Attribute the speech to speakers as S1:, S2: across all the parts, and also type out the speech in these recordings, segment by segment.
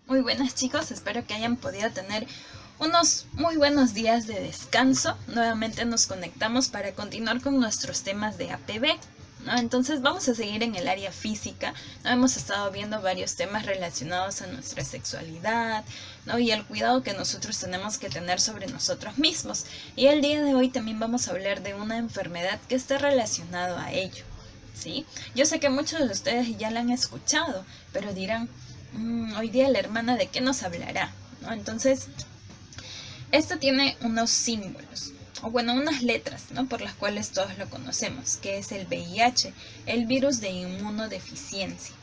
S1: Muy buenas chicos, espero que hayan podido tener unos muy buenos días de descanso. Nuevamente nos conectamos para continuar con nuestros temas de APB, ¿no? Entonces vamos a seguir en el área física, ¿no? Hemos estado viendo varios temas relacionados a nuestra sexualidad, ¿no? Y el cuidado que nosotros tenemos que tener sobre nosotros mismos. Y el día de hoy también vamos a hablar de una enfermedad que está relacionado a ello, ¿sí? Yo sé que muchos de ustedes ya la han escuchado, pero dirán, hoy día la hermana de qué nos hablará, ¿no? Entonces, esto tiene unos símbolos, o bueno, unas letras, ¿no? Por las cuales todos lo conocemos, que es el VIH, el virus de inmunodeficiencia,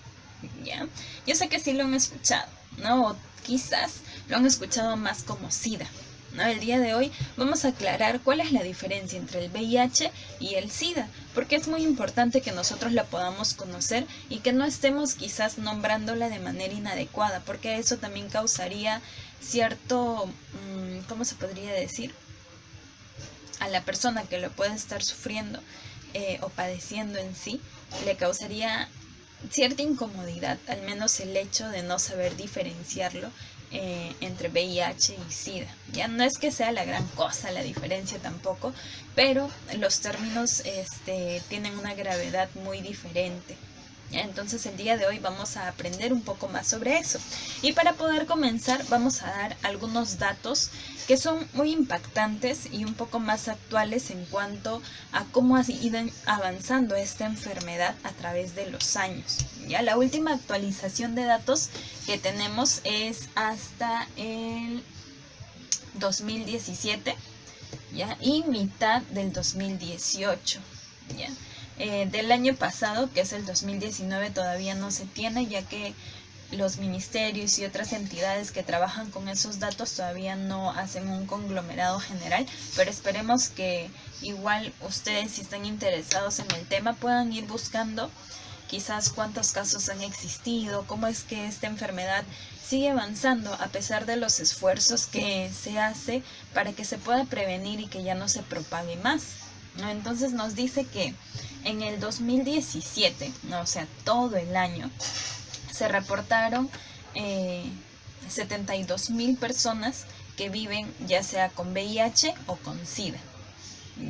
S1: ¿ya? Yo sé que sí lo han escuchado, ¿no? O quizás lo han escuchado más como SIDA, ¿no? El día de hoy vamos a aclarar cuál es la diferencia entre el VIH y el SIDA, porque es muy importante que nosotros la podamos conocer y que no estemos quizás nombrándola de manera inadecuada, porque eso también causaría cierto, ¿cómo se podría decir? A la persona que lo puede estar sufriendo o padeciendo en sí, le causaría cierta incomodidad, al menos el hecho de no saber diferenciarlo entre VIH y SIDA. Ya no es que sea la gran cosa la diferencia tampoco, pero los términos tienen una gravedad muy diferente. ¿Ya? Entonces el día de hoy vamos a aprender un poco más sobre eso. Y para poder comenzar vamos a dar algunos datos que son muy impactantes y un poco más actuales en cuanto a cómo ha ido avanzando esta enfermedad a través de los años. Ya la última actualización de datos que tenemos es hasta el 2017, ¿ya? Y mitad del 2018, ¿ya? Del año pasado, que es el 2019, todavía no se tiene, ya que los ministerios y otras entidades que trabajan con esos datos todavía no hacen un conglomerado general, pero esperemos que igual ustedes, si están interesados en el tema, puedan ir buscando quizás cuántos casos han existido, cómo es que esta enfermedad sigue avanzando a pesar de los esfuerzos que se hace para que se pueda prevenir y que ya no se propague más, ¿no? Entonces nos dice que en el 2017, ¿no? O sea, todo el año, se reportaron 72,000 personas que viven ya sea con VIH o con SIDA.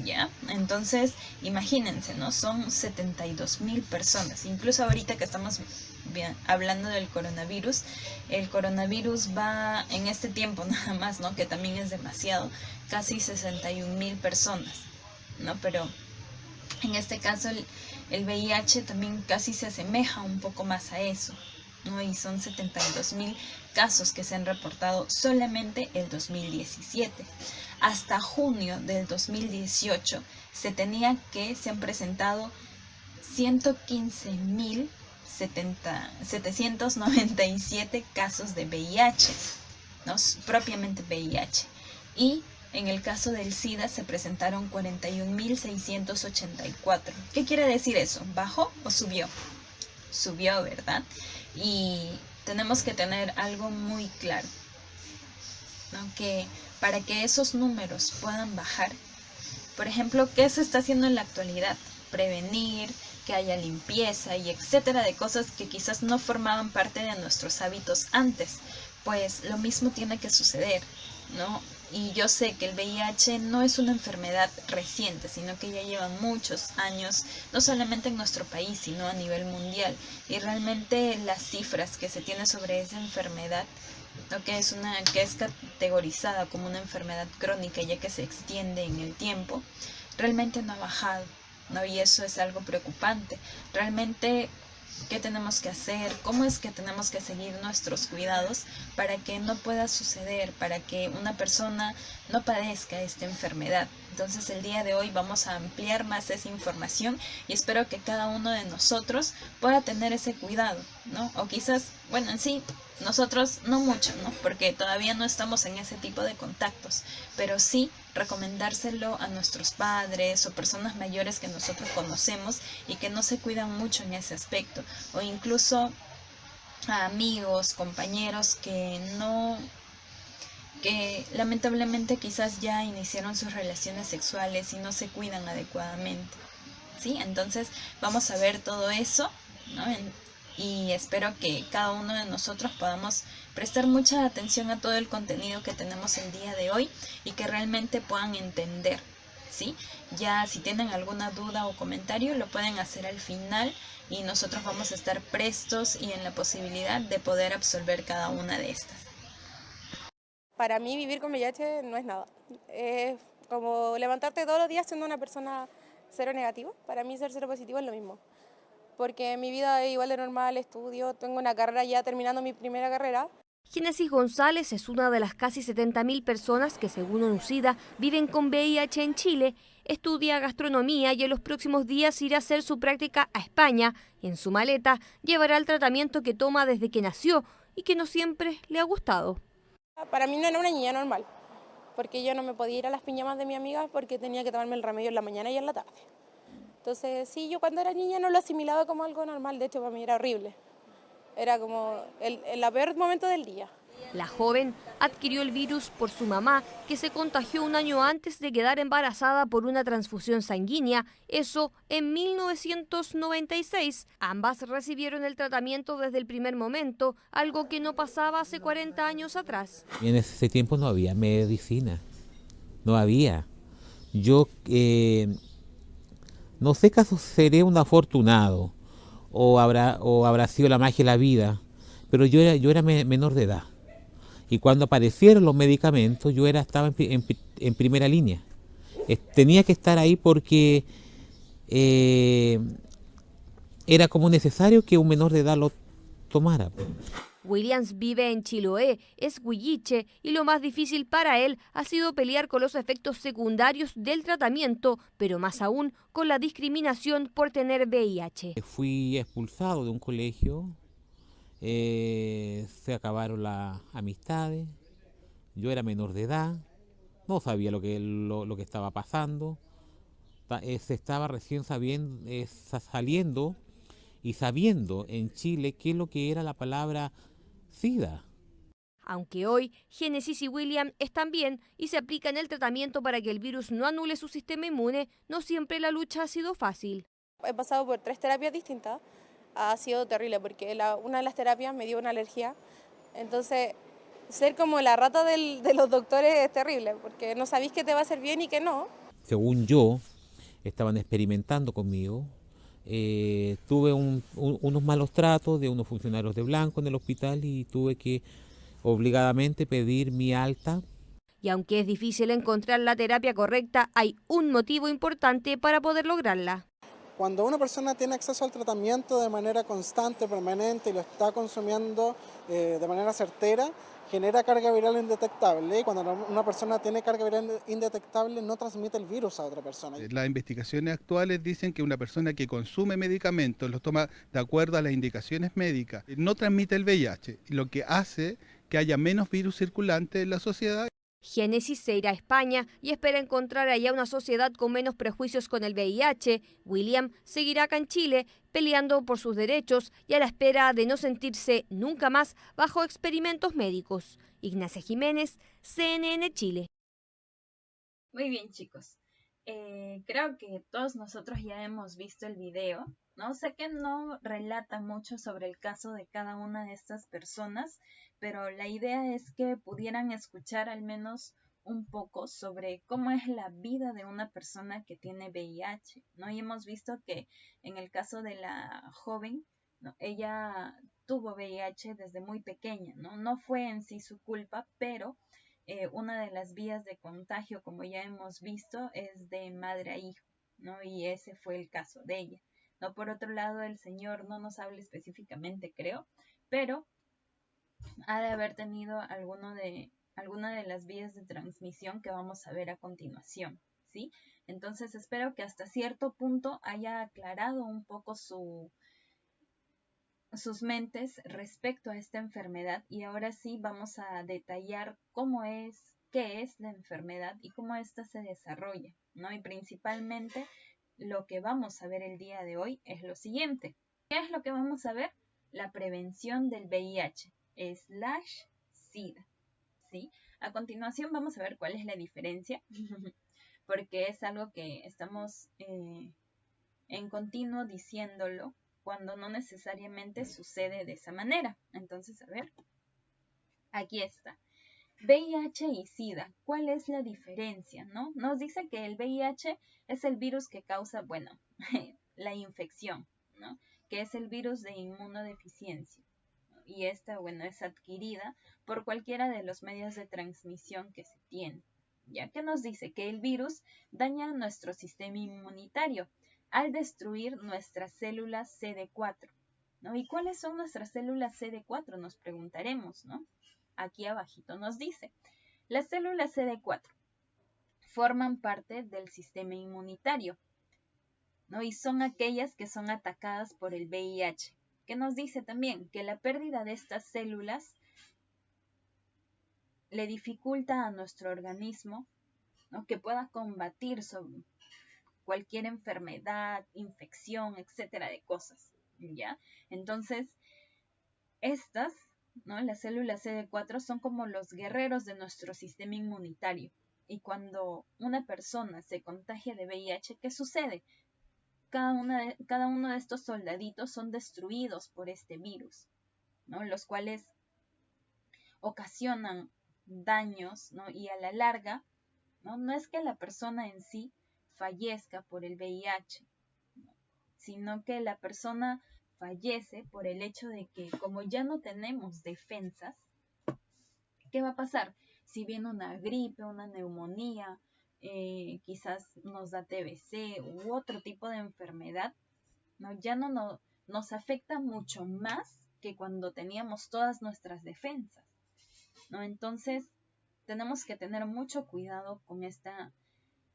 S1: ¿Ya? Entonces, imagínense, ¿no? Son 72,000 personas. Incluso ahorita que estamos hablando del coronavirus, el coronavirus va en este tiempo nada más, ¿no? Que también es demasiado, casi 61,000 personas, ¿no? Pero en este caso el VIH también casi se asemeja un poco más a eso, ¿no? Y son 72,000 casos que se han reportado solamente el 2017. Hasta junio del 2018 se han presentado 115,797 casos de VIH, ¿no? Propiamente VIH. Y en el caso del SIDA se presentaron 41,684. ¿Qué quiere decir eso? ¿Bajó o subió? Subió, ¿verdad? Y tenemos que tener algo muy claro, ¿no? Que para que esos números puedan bajar, por ejemplo, ¿qué se está haciendo en la actualidad? Prevenir, que haya limpieza y etcétera, de cosas que quizás no formaban parte de nuestros hábitos antes. Pues lo mismo tiene que suceder, ¿no? Y yo sé que el VIH no es una enfermedad reciente, sino que ya lleva muchos años, no solamente en nuestro país, sino a nivel mundial. Y realmente las cifras que se tienen sobre esa enfermedad, ¿no? que es categorizada como una enfermedad crónica, ya que se extiende en el tiempo, realmente no ha bajado, ¿no? Y eso es algo preocupante. Realmente, ¿qué tenemos que hacer? ¿Cómo es que tenemos que seguir nuestros cuidados para que no pueda suceder, para que una persona no padezca esta enfermedad? Entonces el día de hoy vamos a ampliar más esa información y espero que cada uno de nosotros pueda tener ese cuidado, ¿no? O quizás, bueno, en sí, nosotros no mucho, ¿no? Porque todavía no estamos en ese tipo de contactos, pero sí recomendárselo a nuestros padres o personas mayores que nosotros conocemos y que no se cuidan mucho en ese aspecto, o incluso a amigos, compañeros que lamentablemente quizás ya iniciaron sus relaciones sexuales y no se cuidan adecuadamente, ¿sí? Entonces vamos a ver todo eso, ¿no? y espero que cada uno de nosotros podamos prestar mucha atención a todo el contenido que tenemos el día de hoy y que realmente puedan entender, ¿sí? Ya si tienen alguna duda o comentario lo pueden hacer al final y nosotros vamos a estar prestos y en la posibilidad de poder absolver cada una de estas.
S2: Para mí vivir con VIH no es nada. Es como levantarte todos los días siendo una persona cero negativo. Para mí ser cero positivo es lo mismo. Porque mi vida es igual de normal, estudio, tengo una carrera ya terminando mi primera carrera.
S3: Génesis González es una de las casi 70.000 personas que, según ONUCIDA, viven con VIH en Chile. Estudia gastronomía y en los próximos días irá a hacer su práctica a España. En su maleta llevará el tratamiento que toma desde que nació y que no siempre le ha gustado.
S2: Para mí no era una niña normal, porque yo no me podía ir a las pijamas de mi amiga porque tenía que tomarme el remedio en la mañana y en la tarde. Entonces, sí, yo cuando era niña no lo asimilaba como algo normal, de hecho para mí era horrible. Era como el peor momento del día.
S3: La joven adquirió el virus por su mamá, que se contagió un año antes de quedar embarazada por una transfusión sanguínea, eso en 1996. Ambas recibieron el tratamiento desde el primer momento, algo que no pasaba hace 40 años atrás.
S4: En ese tiempo no había medicina, no había. Yo no sé caso seré un afortunado o habrá sido la magia de la vida, pero yo era menor de edad. Y cuando aparecieron los medicamentos, estaba en primera línea. Tenía que estar ahí porque era como necesario que un menor de edad lo tomara.
S3: Williams vive en Chiloé, es huilliche y lo más difícil para él ha sido pelear con los efectos secundarios del tratamiento, pero más aún con la discriminación por tener VIH.
S4: Fui expulsado de un colegio, se acabaron las amistades, yo era menor de edad, no sabía lo que estaba pasando, se estaba recién saliendo y sabiendo en Chile qué es lo que era la palabra SIDA.
S3: Aunque hoy Génesis y William están bien y se aplican el tratamiento para que el virus no anule su sistema inmune, no siempre la lucha ha sido fácil.
S2: He pasado por 3 terapias distintas, ha sido terrible porque una de las terapias me dio una alergia, entonces ser como la rata de los doctores es terrible porque no sabéis qué te va a hacer bien y qué no.
S4: Según yo, estaban experimentando conmigo. Tuve unos malos tratos de unos funcionarios de blanco en el hospital y tuve que obligadamente pedir mi alta.
S3: Y aunque es difícil encontrar la terapia correcta, hay un motivo importante para poder lograrla.
S5: Cuando una persona tiene acceso al tratamiento de manera constante, permanente y lo está consumiendo de manera certera, genera carga viral indetectable y cuando una persona tiene carga viral indetectable no transmite el virus a otra persona.
S6: Las investigaciones actuales dicen que una persona que consume medicamentos, los toma de acuerdo a las indicaciones médicas, no transmite el VIH, lo que hace que haya menos virus circulante en la sociedad.
S3: Génesis se irá a España y espera encontrar allá una sociedad con menos prejuicios con el VIH. William seguirá acá en Chile peleando por sus derechos y a la espera de no sentirse nunca más bajo experimentos médicos. Ignacia Jiménez, CNN Chile.
S1: Muy bien, chicos. Creo que todos nosotros ya hemos visto el video, ¿no? Sé que no relata mucho sobre el caso de cada una de estas personas, pero la idea es que pudieran escuchar al menos un poco sobre cómo es la vida de una persona que tiene VIH, ¿no? Y hemos visto que en el caso de la joven, ¿no? Ella tuvo VIH desde muy pequeña, ¿no? No fue en sí su culpa, pero una de las vías de contagio, como ya hemos visto, es de madre a hijo, ¿no? Y ese fue el caso de ella, ¿no? Por otro lado, el señor no nos habla específicamente, creo, pero ha de haber tenido alguna de las vías de transmisión que vamos a ver a continuación, ¿sí? Entonces espero que hasta cierto punto haya aclarado un poco sus mentes respecto a esta enfermedad y ahora sí vamos a detallar cómo es, qué es la enfermedad y cómo ésta se desarrolla, ¿no? Y principalmente lo que vamos a ver el día de hoy es lo siguiente. ¿Qué es lo que vamos a ver? La prevención del VIH/SIDA, ¿sí? A continuación vamos a ver cuál es la diferencia, porque es algo que estamos en continuo diciéndolo, cuando no necesariamente sucede de esa manera. Entonces, a ver, aquí está. VIH y SIDA, ¿cuál es la diferencia? ¿No? Nos dice que el VIH es el virus que causa, bueno, la infección, ¿no? Que es el virus de inmunodeficiencia. Y esta, bueno, es adquirida por cualquiera de los medios de transmisión que se tiene. Ya que nos dice que el virus daña nuestro sistema inmunitario al destruir nuestras células CD4, ¿no? ¿Y cuáles son nuestras células CD4? Nos preguntaremos, ¿no? Aquí abajito nos dice, las células CD4 forman parte del sistema inmunitario, ¿no? Y son aquellas que son atacadas por el VIH, que nos dice también que la pérdida de estas células le dificulta a nuestro organismo, ¿no? Que pueda combatir sobre cualquier enfermedad, infección, etcétera, de cosas, ¿ya? Entonces, estas, ¿no? Las células CD4 son como los guerreros de nuestro sistema inmunitario. Y cuando una persona se contagia de VIH, ¿qué sucede? Cada uno de estos soldaditos son destruidos por este virus, ¿no? Los cuales ocasionan daños, ¿no? Y a la larga, no es que la persona en sí fallezca por el VIH, ¿no? Sino que la persona fallece por el hecho de que como ya no tenemos defensas, ¿qué va a pasar? Si viene una gripe, una neumonía, quizás nos da TBC u otro tipo de enfermedad, ¿no? Ya no nos afecta mucho más que cuando teníamos todas nuestras defensas, ¿no? Entonces, tenemos que tener mucho cuidado con esta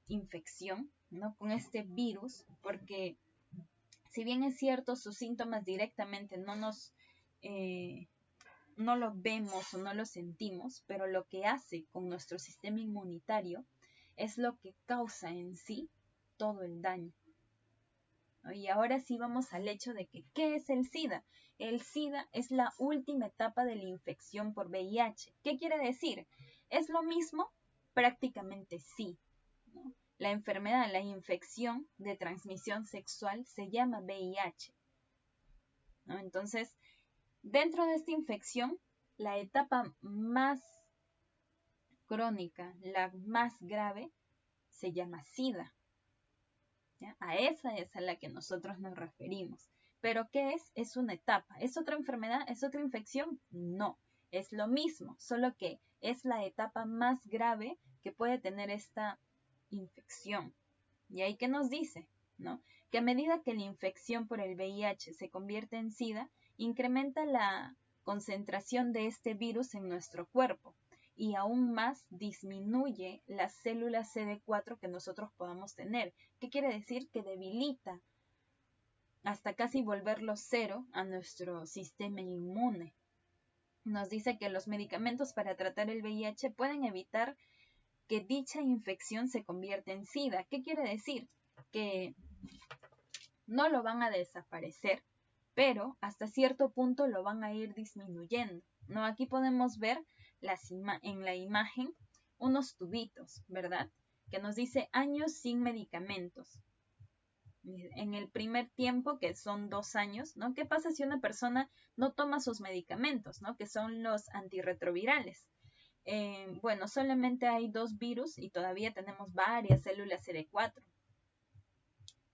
S1: infección, ¿no? Con este virus, porque si bien es cierto, sus síntomas directamente no lo vemos o no lo sentimos, pero lo que hace con nuestro sistema inmunitario es lo que causa en sí todo el daño, ¿no? Y ahora sí vamos al hecho de que, ¿qué es el SIDA? El SIDA es la última etapa de la infección por VIH. ¿Qué quiere decir? ¿Es lo mismo? Prácticamente sí, ¿no? La enfermedad, la infección de transmisión sexual se llama VIH, ¿no? Entonces, dentro de esta infección, la etapa más crónica, la más grave, se llama SIDA, ¿ya? A esa es a la que nosotros nos referimos. ¿Pero qué es? Es una etapa. ¿Es otra enfermedad? ¿Es otra infección? No, es lo mismo, solo que es la etapa más grave que puede tener esta infección. ¿Y ahí qué nos dice? ¿No? Que a medida que la infección por el VIH se convierte en SIDA, incrementa la concentración de este virus en nuestro cuerpo y aún más disminuye las células CD4 que nosotros podamos tener. ¿Qué quiere decir? Que debilita hasta casi volverlo cero a nuestro sistema inmune. Nos dice que los medicamentos para tratar el VIH pueden evitar que dicha infección se convierta en SIDA. ¿Qué quiere decir? Que no lo van a desaparecer, pero hasta cierto punto lo van a ir disminuyendo, ¿no? Aquí podemos ver en la imagen unos tubitos, ¿verdad? Que nos dice años sin medicamentos. En el primer tiempo, que son 2 años, ¿no? ¿Qué pasa si una persona no toma sus medicamentos, ¿no? Que son los antirretrovirales. Bueno, solamente hay 2 virus y todavía tenemos varias células CD4.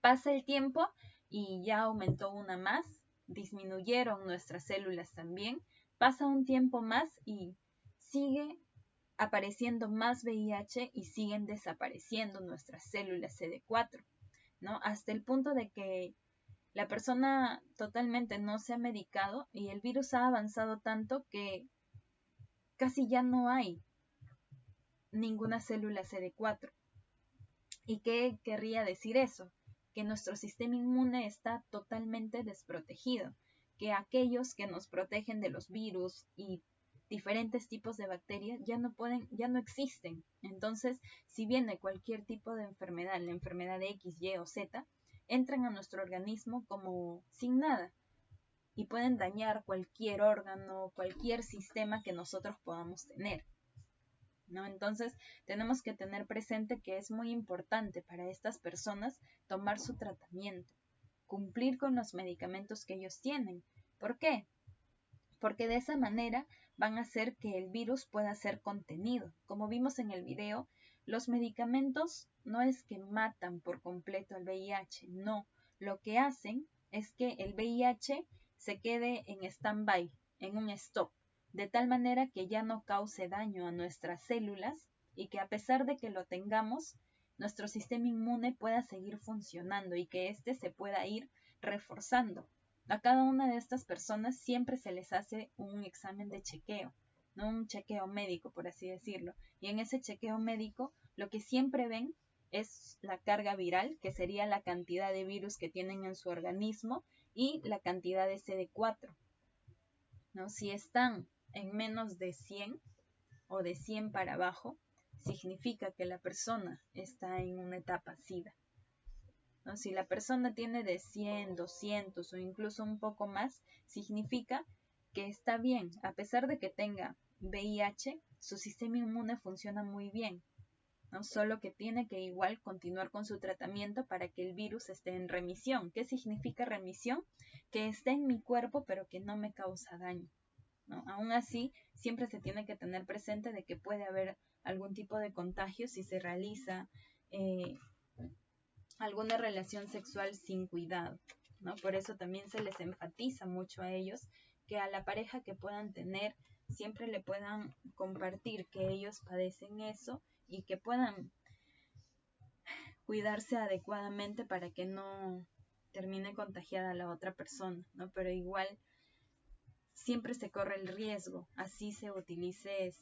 S1: Pasa el tiempo y ya aumentó una más, disminuyeron nuestras células también, pasa un tiempo más y sigue apareciendo más VIH y siguen desapareciendo nuestras células CD4, ¿no? Hasta el punto de que la persona totalmente no se ha medicado y el virus ha avanzado tanto que casi ya no hay ninguna célula CD4. ¿Y qué querría decir eso? Que nuestro sistema inmune está totalmente desprotegido, que aquellos que nos protegen de los virus y diferentes tipos de bacterias ya no existen. Entonces, si viene cualquier tipo de enfermedad, la enfermedad de X, Y o Z, entran a nuestro organismo como sin nada y pueden dañar cualquier órgano, cualquier sistema que nosotros podamos tener, ¿no? Entonces tenemos que tener presente que es muy importante para estas personas tomar su tratamiento, cumplir con los medicamentos que ellos tienen. ¿Por qué? Porque de esa manera van a hacer que el virus pueda ser contenido. Como vimos en el video, los medicamentos no es que matan por completo el VIH, no. Lo que hacen es que el VIH se quede en stand-by, en un stop, de tal manera que ya no cause daño a nuestras células y que a pesar de que lo tengamos, nuestro sistema inmune pueda seguir funcionando y que éste se pueda ir reforzando. A cada una de estas personas siempre se les hace un examen de chequeo, ¿no? Un chequeo médico, por así decirlo. Y en ese chequeo médico lo que siempre ven es la carga viral, que sería la cantidad de virus que tienen en su organismo y la cantidad de CD4, ¿no? Si están en menos de 100 o de 100 para abajo, significa que la persona está en una etapa SIDA, ¿no? Si la persona tiene de 100, 200 o incluso un poco más, significa que está bien. A pesar de que tenga VIH, su sistema inmune funciona muy bien, ¿no? Solo que tiene que igual continuar con su tratamiento para que el virus esté en remisión. ¿Qué significa remisión? Que esté en mi cuerpo pero que no me causa daño, ¿no? Aún así, siempre se tiene que tener presente de que puede haber algún tipo de contagio si se realiza alguna relación sexual sin cuidado, ¿no? Por eso también se les enfatiza mucho a ellos que a la pareja que puedan tener siempre le puedan compartir que ellos padecen eso y que puedan cuidarse adecuadamente para que no termine contagiada la otra persona, ¿no? Pero igual siempre se corre el riesgo, así se utilice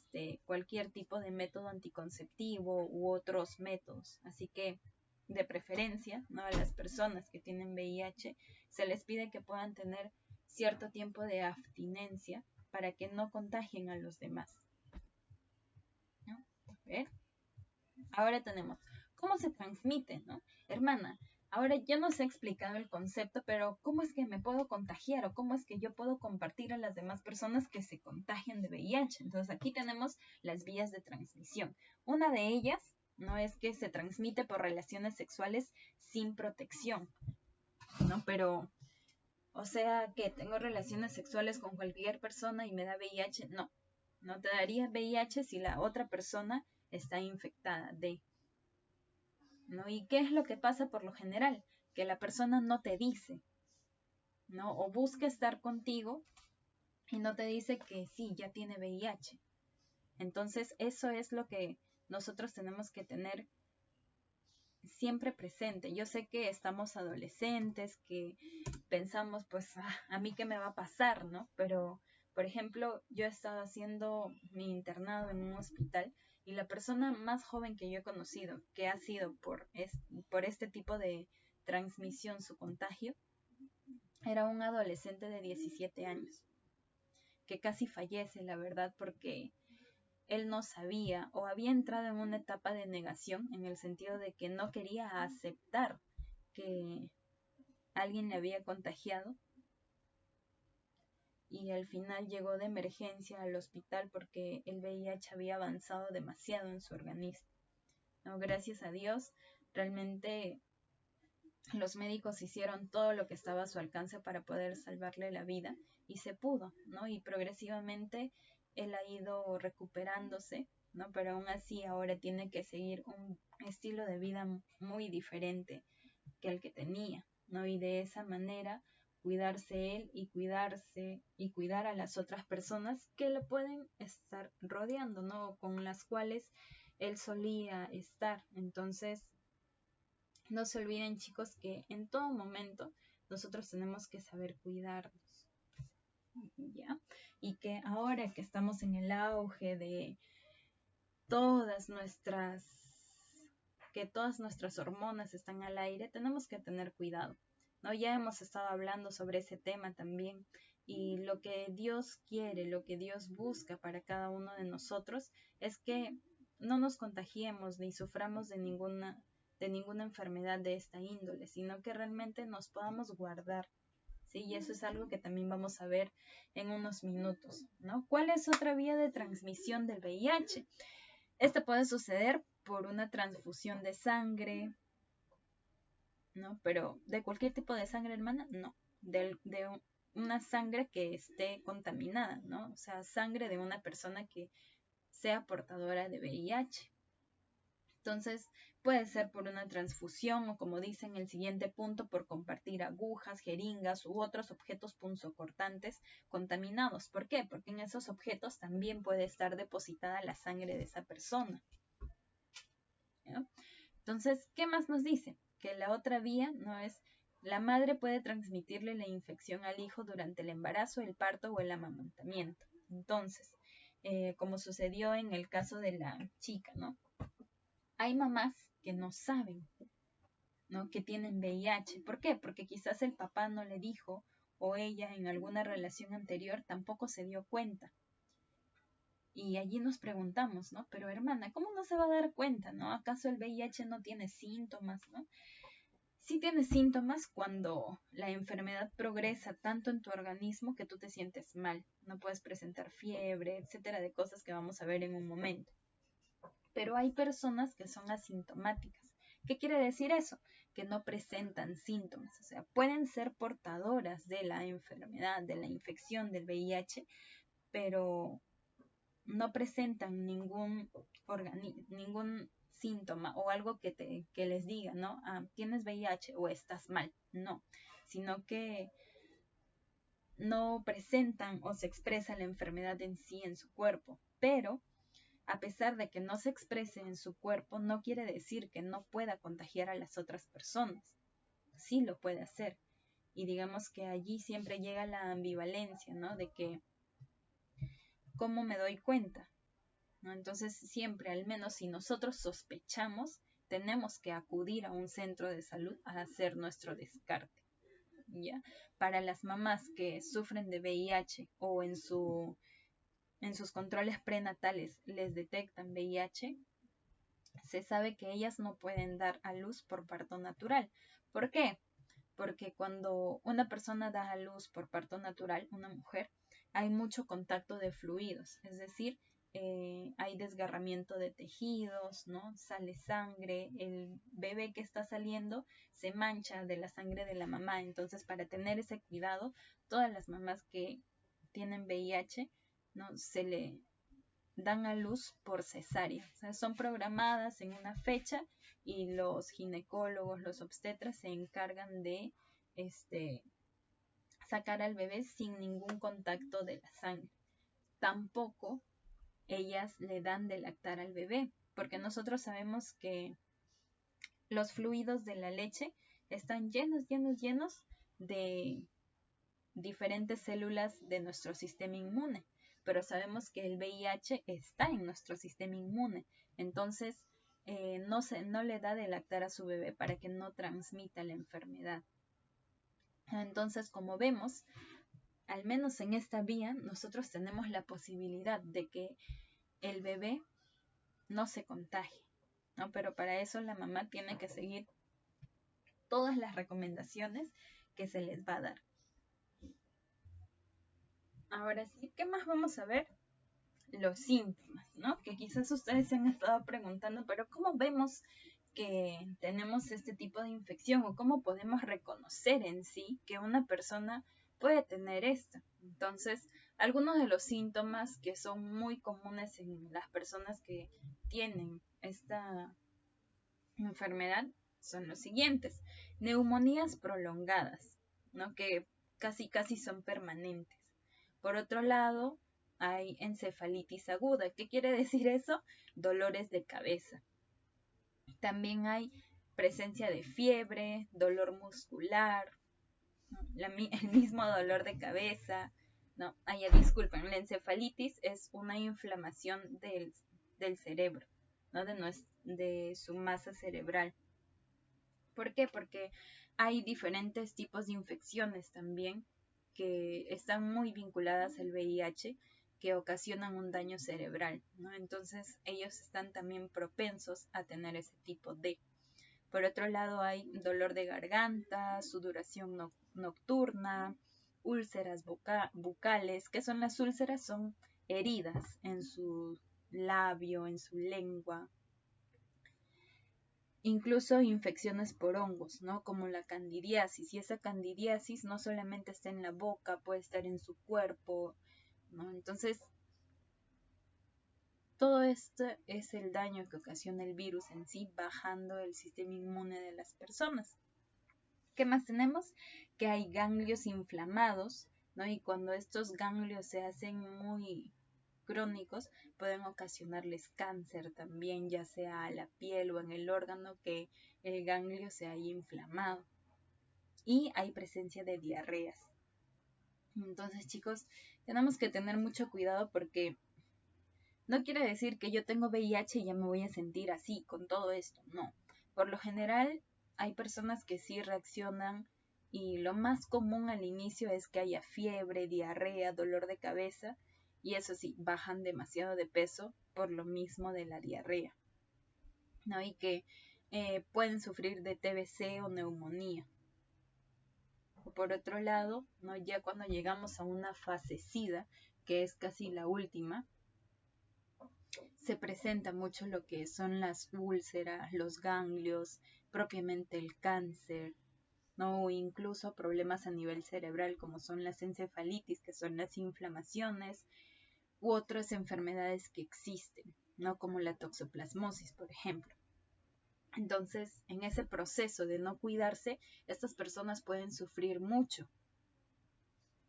S1: cualquier tipo de método anticonceptivo u otros métodos. Así que, de preferencia, ¿no? A las personas que tienen VIH se les pide que puedan tener cierto tiempo de abstinencia para que no contagien a los demás, ¿no? A ver. Ahora tenemos, ¿cómo se transmite, no? Hermana, ahora yo nos he explicado el concepto, pero ¿cómo es que me puedo contagiar o cómo es que yo puedo compartir a las demás personas que se contagian de VIH? Entonces aquí tenemos las vías de transmisión. Una de ellas no es que se transmite por relaciones sexuales sin protección, ¿no? Pero, o sea, que tengo relaciones sexuales con cualquier persona y me da VIH, no. No te daría VIH si la otra persona está infectada de, ¿no? ¿Y qué es lo que pasa por lo general? Que la persona no te dice, ¿no? O busca estar contigo y no te dice que sí, ya tiene VIH. Entonces, eso es lo que nosotros tenemos que tener siempre presente. Yo sé que estamos adolescentes, que pensamos, pues, a mí qué me va a pasar, ¿no? Pero, por ejemplo, yo he estado haciendo mi internado en un hospital y la persona más joven que yo he conocido, que ha sido por este tipo de transmisión, su contagio, era un adolescente de 17 años, que casi fallece, la verdad, porque él no sabía o había entrado en una etapa de negación en el sentido de que no quería aceptar que alguien le había contagiado y al final llegó de emergencia al hospital porque el VIH había avanzado demasiado en su organismo, ¿no? Gracias a Dios, realmente los médicos hicieron todo lo que estaba a su alcance para poder salvarle la vida y se pudo, ¿no? Y progresivamente él ha ido recuperándose, ¿no? Pero aún así ahora tiene que seguir un estilo de vida muy diferente que el que tenía, ¿no? Y de esa manera cuidarse él y cuidarse y cuidar a las otras personas que lo pueden estar rodeando, ¿no? Con las cuales él solía estar. Entonces, no se olviden, chicos, que en todo momento nosotros tenemos que saber cuidarnos, ¿ya? Y que ahora que estamos en el auge de todas nuestras hormonas están al aire, tenemos que tener cuidado, ¿no? Ya hemos estado hablando sobre ese tema también y lo que Dios quiere, lo que Dios busca para cada uno de nosotros es que no nos contagiemos ni suframos de ninguna enfermedad de esta índole, sino que realmente nos podamos guardar, ¿sí? Y eso es algo que también vamos a ver en unos minutos, ¿no? ¿Cuál es otra vía de transmisión del VIH? Este puede suceder por una transfusión de sangre, ¿no? Pero de cualquier tipo de sangre, hermana, no. De una sangre que esté contaminada, ¿no? O sea, sangre de una persona que sea portadora de VIH. Entonces, puede ser por una transfusión o, como dice en el siguiente punto, por compartir agujas, jeringas u otros objetos punzocortantes contaminados. ¿Por qué? Porque en esos objetos también puede estar depositada la sangre de esa persona, ¿no? Entonces, ¿qué más nos dice? Que la otra vía no es: la madre puede transmitirle la infección al hijo durante el embarazo, el parto o el amamantamiento. Entonces, como sucedió en el caso de la chica, ¿no? Hay mamás que no saben, ¿no?, que tienen VIH. ¿Por qué? Porque quizás el papá no le dijo, o ella en alguna relación anterior tampoco se dio cuenta. Y allí nos preguntamos, ¿no? Pero hermana, ¿cómo no se va a dar cuenta, no? ¿Acaso el VIH no tiene síntomas, no? Sí tiene síntomas cuando la enfermedad progresa tanto en tu organismo que tú te sientes mal. No puedes presentar fiebre, etcétera, de cosas que vamos a ver en un momento. Pero hay personas que son asintomáticas. ¿Qué quiere decir eso? Que no presentan síntomas. O sea, pueden ser portadoras de la enfermedad, de la infección del VIH, pero no presentan ningún síntoma o algo que les diga, ¿no? Ah, tienes VIH o estás mal. No, sino que no presentan o se expresa la enfermedad en sí en su cuerpo. Pero a pesar de que no se exprese en su cuerpo, no quiere decir que no pueda contagiar a las otras personas. Sí lo puede hacer. Y digamos que allí siempre llega la ambivalencia, ¿no? De que, ¿cómo me doy cuenta? ¿No? Entonces siempre, al menos si nosotros sospechamos, tenemos que acudir a un centro de salud a hacer nuestro descarte, ¿ya? Para las mamás que sufren de VIH o en sus controles prenatales les detectan VIH, se sabe que ellas no pueden dar a luz por parto natural. ¿Por qué? Porque cuando una persona da a luz por parto natural, una mujer, hay mucho contacto de fluidos, es decir, hay desgarramiento de tejidos, ¿no? Sale sangre, el bebé que está saliendo se mancha de la sangre de la mamá. Entonces, para tener ese cuidado, todas las mamás que tienen VIH, ¿no?, se le dan a luz por cesárea. O sea, son programadas en una fecha y los ginecólogos, los obstetras se encargan de sacar al bebé sin ningún contacto de la sangre. Tampoco ellas le dan de lactar al bebé, porque nosotros sabemos que los fluidos de la leche están llenos de diferentes células de nuestro sistema inmune, pero sabemos que el VIH está en nuestro sistema inmune, entonces no le da de lactar a su bebé para que no transmita la enfermedad. Entonces, como vemos, al menos en esta vía, nosotros tenemos la posibilidad de que el bebé no se contagie, ¿no? Pero para eso la mamá tiene que seguir todas las recomendaciones que se les va a dar. Ahora sí, ¿qué más vamos a ver? Los síntomas, ¿no? Que quizás ustedes se han estado preguntando, pero ¿cómo vemos que tenemos este tipo de infección o cómo podemos reconocer en sí que una persona puede tener esto? Entonces, algunos de los síntomas que son muy comunes en las personas que tienen esta enfermedad son los siguientes: neumonías prolongadas, ¿no?, que casi son permanentes. Por otro lado, hay encefalitis aguda. ¿Qué quiere decir eso? Dolores de cabeza. También hay presencia de fiebre, dolor muscular, ¿no?, el mismo dolor de cabeza. No, disculpen, la encefalitis es una inflamación del cerebro, ¿no?, de su masa cerebral. ¿Por qué? Porque hay diferentes tipos de infecciones también que están muy vinculadas al VIH, que ocasionan un daño cerebral, ¿no? Entonces ellos están también propensos a tener ese tipo de. Por otro lado, hay dolor de garganta, sudoración nocturna, úlceras bucales. ¿Qué son las úlceras? Son heridas en su labio, en su lengua. incluso infecciones por hongos, ¿no? Como la candidiasis. Y esa candidiasis no solamente está en la boca, puede estar en su cuerpo, ¿no? Entonces, todo esto es el daño que ocasiona el virus en sí, bajando el sistema inmune de las personas. ¿Qué más tenemos? Que hay ganglios inflamados, ¿no? Y cuando estos ganglios se hacen muy crónicos, pueden ocasionarles cáncer también, ya sea a la piel o en el órgano que el ganglio se haya inflamado. Y hay presencia de diarreas. Entonces, chicos, tenemos que tener mucho cuidado porque no quiere decir que yo tengo VIH y ya me voy a sentir así con todo esto, no. Por lo general hay personas que sí reaccionan y lo más común al inicio es que haya fiebre, diarrea, dolor de cabeza y eso sí, bajan demasiado de peso por lo mismo de la diarrea, ¿no? Y que pueden sufrir de TBC o neumonía. O por otro lado, ¿no? Ya cuando llegamos a una fase SIDA, que es casi la última, se presenta mucho lo que son las úlceras, los ganglios, propiamente el cáncer, ¿no? O incluso problemas a nivel cerebral como son las encefalitis, que son las inflamaciones, u otras enfermedades que existen, ¿no? Como la toxoplasmosis, por ejemplo. Entonces, en ese proceso de no cuidarse, estas personas pueden sufrir mucho,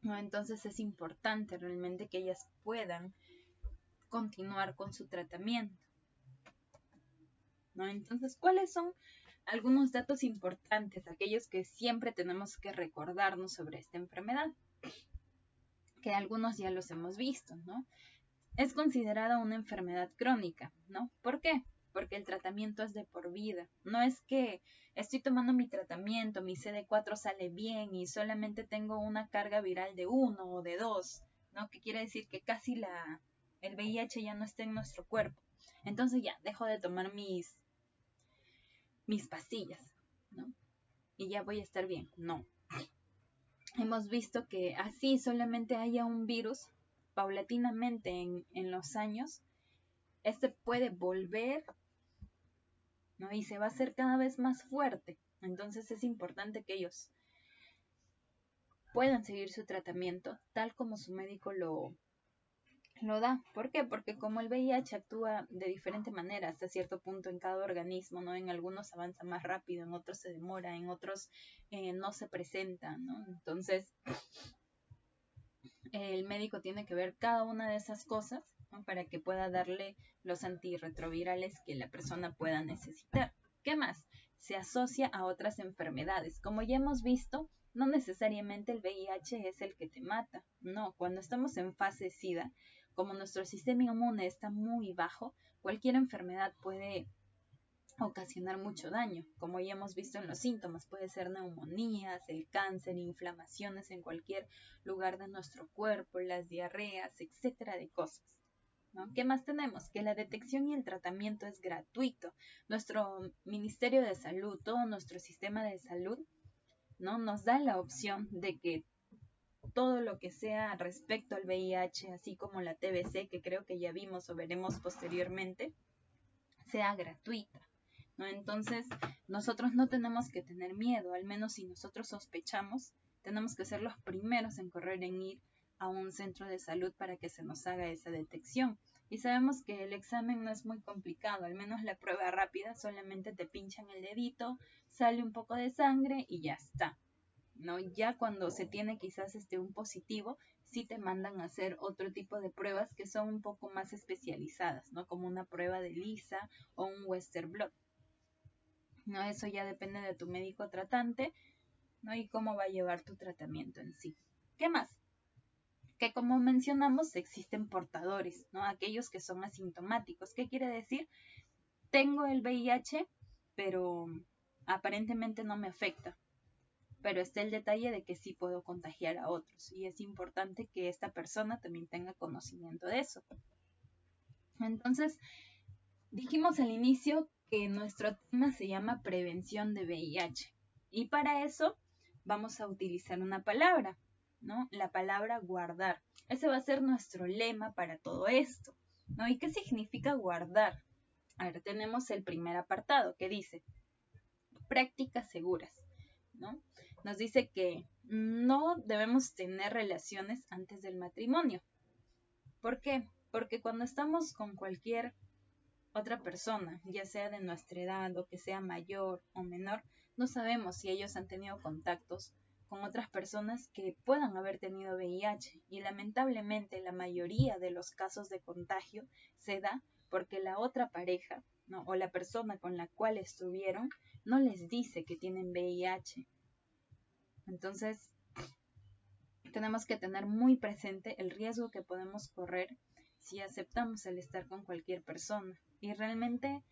S1: ¿no? Entonces es importante realmente que ellas puedan continuar con su tratamiento, ¿no? Entonces, ¿cuáles son algunos datos importantes, aquellos que siempre tenemos que recordarnos sobre esta enfermedad? Que algunos ya los hemos visto, ¿no? Es considerada una enfermedad crónica, ¿no? ¿Por qué? Porque el tratamiento es de por vida. No es que estoy tomando mi tratamiento, mi CD4 sale bien y solamente tengo una carga viral de 1 o de 2, ¿no? Que quiere decir que casi el VIH ya no está en nuestro cuerpo. Entonces ya dejo de tomar mis pastillas, ¿no? Y ya voy a estar bien. No. Hemos visto que así solamente haya un virus, paulatinamente en los años, este puede volver, ¿no? Y se va a hacer cada vez más fuerte. Entonces es importante que ellos puedan seguir su tratamiento tal como su médico lo da. ¿Por qué? Porque como el VIH actúa de diferente manera hasta cierto punto en cada organismo, ¿no? En algunos avanza más rápido, en otros se demora, en otros no se presenta, ¿no? Entonces, el médico tiene que ver cada una de esas cosas, ¿no? Para que pueda darle los antirretrovirales que la persona pueda necesitar. ¿Qué más? Se asocia a otras enfermedades. Como ya hemos visto, no necesariamente el VIH es el que te mata. No, cuando estamos en fase SIDA, como nuestro sistema inmune está muy bajo, cualquier enfermedad puede ocasionar mucho daño, como ya hemos visto en los síntomas, puede ser neumonías, el cáncer, inflamaciones en cualquier lugar de nuestro cuerpo, las diarreas, etcétera de cosas, ¿no? ¿Qué más tenemos? Que la detección y el tratamiento es gratuito. Nuestro Ministerio de Salud, todo nuestro sistema de salud, ¿no? Nos da la opción de que todo lo que sea respecto al VIH, así como la TBC, que creo que ya vimos o veremos posteriormente, sea gratuita, ¿no? Entonces, nosotros no tenemos que tener miedo, al menos si nosotros sospechamos, tenemos que ser los primeros en correr en ir a un centro de salud para que se nos haga esa detección. Y sabemos que el examen no es muy complicado, al menos la prueba rápida, solamente te pinchan el dedito, sale un poco de sangre y ya está, ¿no? Ya cuando se tiene quizás un positivo, sí te mandan a hacer otro tipo de pruebas que son un poco más especializadas, ¿no? Como una prueba de ELISA o un Western blot, ¿no? Eso ya depende de tu médico tratante, ¿no? Y cómo va a llevar tu tratamiento en sí. ¿Qué más? Que como mencionamos, existen portadores, ¿no? Aquellos que son asintomáticos. ¿Qué quiere decir? Tengo el VIH, pero aparentemente no me afecta. Pero está el detalle de que sí puedo contagiar a otros y es importante que esta persona también tenga conocimiento de eso. Entonces, dijimos al inicio que nuestro tema se llama prevención de VIH y para eso vamos a utilizar una palabra, ¿no? La palabra guardar. Ese va a ser nuestro lema para todo esto, ¿no? ¿Y qué significa guardar? A ver, tenemos el primer apartado que dice: prácticas seguras, ¿no? Nos dice que no debemos tener relaciones antes del matrimonio. ¿Por qué? Porque cuando estamos con cualquier otra persona, ya sea de nuestra edad o que sea mayor o menor, no sabemos si ellos han tenido contactos con otras personas que puedan haber tenido VIH, y lamentablemente la mayoría de los casos de contagio se da porque la otra pareja, ¿no?, o la persona con la cual estuvieron no les dice que tienen VIH. Entonces, tenemos que tener muy presente el riesgo que podemos correr si aceptamos el estar con cualquier persona. Y realmente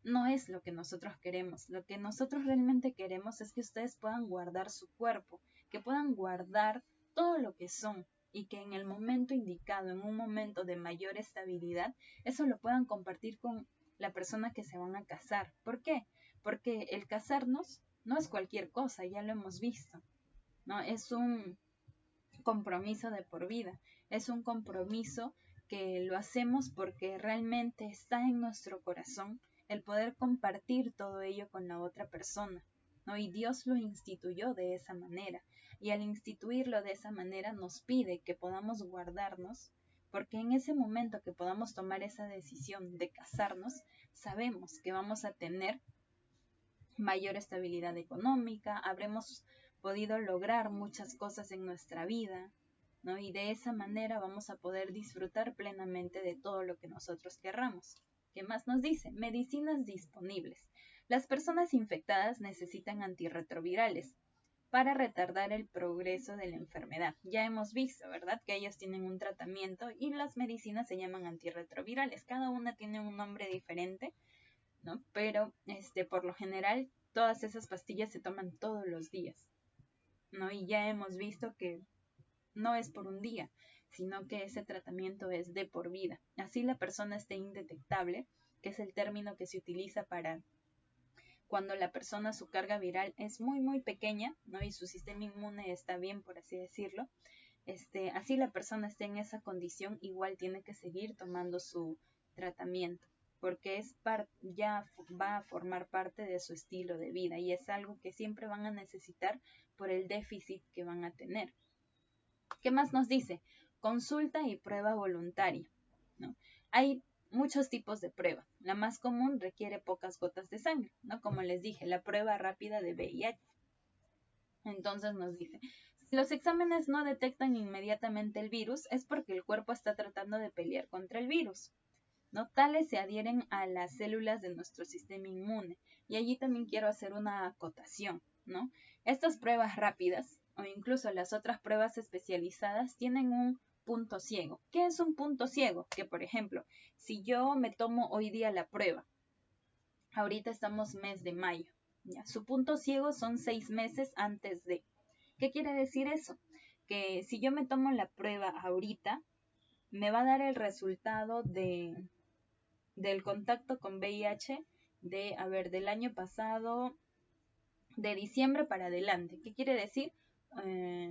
S1: no es lo que nosotros queremos. Lo que nosotros realmente queremos es que ustedes puedan guardar su cuerpo, que puedan guardar todo lo que son, y que en el momento indicado, en un momento de mayor estabilidad, eso lo puedan compartir con la persona que se van a casar. ¿Por qué? Porque el casarnos no es cualquier cosa, ya lo hemos visto, ¿no? Es un compromiso de por vida, es un compromiso que lo hacemos porque realmente está en nuestro corazón el poder compartir todo ello con la otra persona, ¿no? Y Dios lo instituyó de esa manera, y al instituirlo de esa manera nos pide que podamos guardarnos, porque en ese momento que podamos tomar esa decisión de casarnos, sabemos que vamos a tener mayor estabilidad económica, habremos podido lograr muchas cosas en nuestra vida, ¿no? Y de esa manera vamos a poder disfrutar plenamente de todo lo que nosotros querramos. ¿Qué más nos dice? Medicinas disponibles. Las personas infectadas necesitan antirretrovirales para retardar el progreso de la enfermedad. Ya hemos visto, ¿verdad?, que ellos tienen un tratamiento y las medicinas se llaman antirretrovirales. Cada una tiene un nombre diferente, ¿no? Pero por lo general todas esas pastillas se toman todos los días, ¿no? Y ya hemos visto que no es por un día, sino que ese tratamiento es de por vida. Así la persona esté indetectable, que es el término que se utiliza para cuando la persona, su carga viral es muy muy pequeña, ¿no?, y su sistema inmune está bien, por así decirlo. Así la persona esté en esa condición, igual tiene que seguir tomando su tratamiento, porque ya va a formar parte de su estilo de vida, y es algo que siempre van a necesitar por el déficit que van a tener. ¿Qué más nos dice? Consulta y prueba voluntaria, ¿no? Hay muchos tipos de prueba. La más común requiere pocas gotas de sangre, ¿no? Como les dije, la prueba rápida de VIH. Entonces nos dice, si los exámenes no detectan inmediatamente el virus, es porque el cuerpo está tratando de pelear contra el virus, ¿no? Tales se adhieren a las células de nuestro sistema inmune. Y allí también quiero hacer una acotación, ¿no? Estas pruebas rápidas, o incluso las otras pruebas especializadas, tienen un punto ciego. ¿Qué es un punto ciego? Que, por ejemplo, si yo me tomo hoy día la prueba, ahorita estamos mes de mayo, ¿ya? Su punto ciego son 6 meses antes de. ¿Qué quiere decir eso? Que si yo me tomo la prueba ahorita, me va a dar el resultado del contacto con VIH del año pasado, de diciembre para adelante. ¿Qué quiere decir?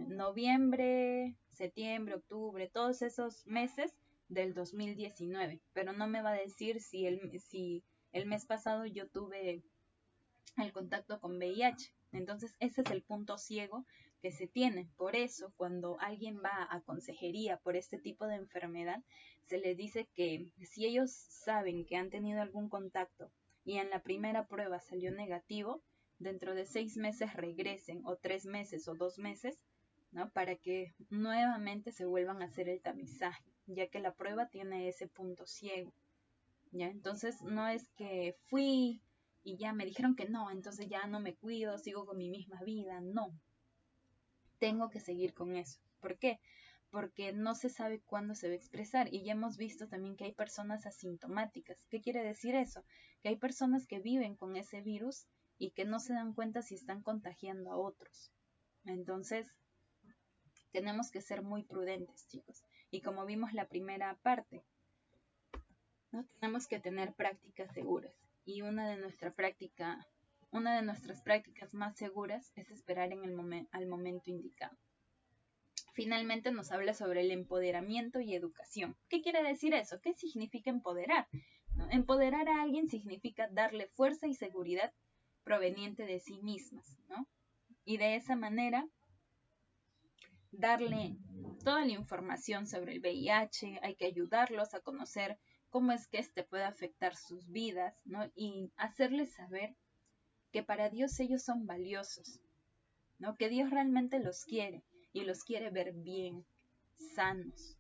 S1: Noviembre, septiembre, octubre, todos esos meses del 2019, pero no me va a decir si el mes pasado yo tuve el contacto con VIH. Entonces ese es el punto ciego que se tiene. Por eso cuando alguien va a consejería por este tipo de enfermedad, se les dice que si ellos saben que han tenido algún contacto y en la primera prueba salió negativo, dentro de 6 meses regresen, o 3 meses o 2 meses, ¿no?, para que nuevamente se vuelvan a hacer el tamizaje, ya que la prueba tiene ese punto ciego, ¿ya? Entonces no es que fui y ya me dijeron que no, entonces ya no me cuido, sigo con mi misma vida. No, tengo que seguir con eso. ¿Por qué? Porque no se sabe cuándo se va a expresar, y ya hemos visto también que hay personas asintomáticas. ¿Qué quiere decir eso? Que hay personas que viven con ese virus y que no se dan cuenta si están contagiando a otros. Entonces, tenemos que ser muy prudentes, chicos. Y como vimos la primera parte, ¿no?, tenemos que tener prácticas seguras. Y una de nuestras prácticas más seguras es esperar al momento indicado. Finalmente nos habla sobre el empoderamiento y educación. ¿Qué quiere decir eso? ¿Qué significa empoderar? ¿No? Empoderar a alguien significa darle fuerza y seguridad proveniente de sí mismas, ¿no? Y de esa manera darle toda la información sobre el VIH, hay que ayudarlos a conocer cómo es que este puede afectar sus vidas, ¿no? Y hacerles saber que para Dios ellos son valiosos, ¿no? Que Dios realmente los quiere y los quiere ver bien, sanos.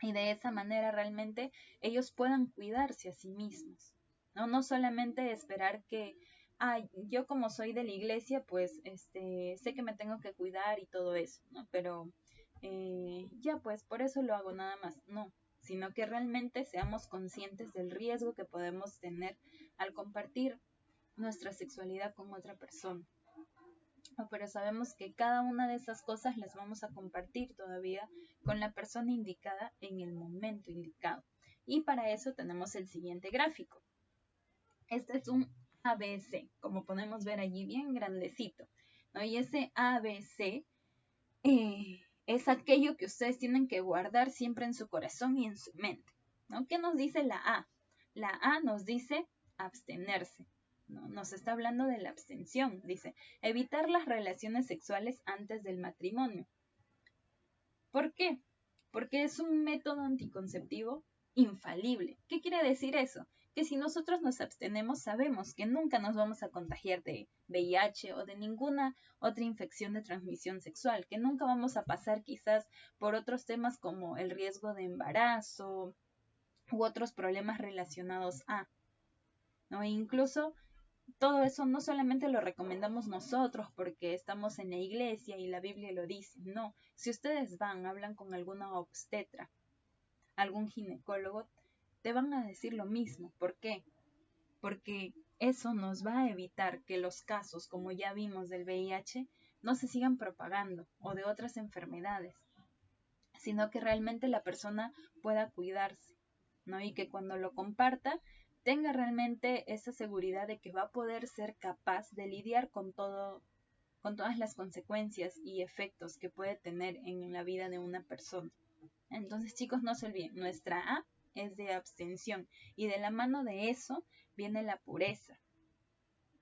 S1: Y de esa manera realmente ellos puedan cuidarse a sí mismos, ¿no? No solamente esperar que, yo como soy de la iglesia, pues sé que me tengo que cuidar y todo eso, ¿no? Pero ya pues por eso lo hago nada más, no, sino que realmente seamos conscientes del riesgo que podemos tener al compartir nuestra sexualidad con otra persona. Pero sabemos que cada una de esas cosas las vamos a compartir todavía con la persona indicada en el momento indicado. Y para eso tenemos el siguiente gráfico. Este es un ABC, como podemos ver allí bien grandecito, ¿no? Y ese ABC es aquello que ustedes tienen que guardar siempre en su corazón y en su mente, ¿no? ¿Qué nos dice la A? La A nos dice abstenerse, ¿no? Nos está hablando de la abstención, dice, evitar las relaciones sexuales antes del matrimonio. ¿Por qué? Porque es un método anticonceptivo infalible. ¿Qué quiere decir eso? Que si nosotros nos abstenemos, sabemos que nunca nos vamos a contagiar de VIH o de ninguna otra infección de transmisión sexual, que nunca vamos a pasar quizás por otros temas como el riesgo de embarazo u otros problemas relacionados a, ¿no? E incluso todo eso no solamente lo recomendamos nosotros porque estamos en la iglesia y la Biblia lo dice, no. Si ustedes hablan con alguna obstetra, algún ginecólogo, te van a decir lo mismo. ¿Por qué? Porque eso nos va a evitar que los casos, como ya vimos del VIH, no se sigan propagando o de otras enfermedades, sino que realmente la persona pueda cuidarse, ¿no? Y que cuando lo comparta tenga realmente esa seguridad de que va a poder ser capaz de lidiar con todo, con todas las consecuencias y efectos que puede tener en la vida de una persona. Entonces, chicos, no se olviden, nuestra A es de abstención y de la mano de eso viene la pureza,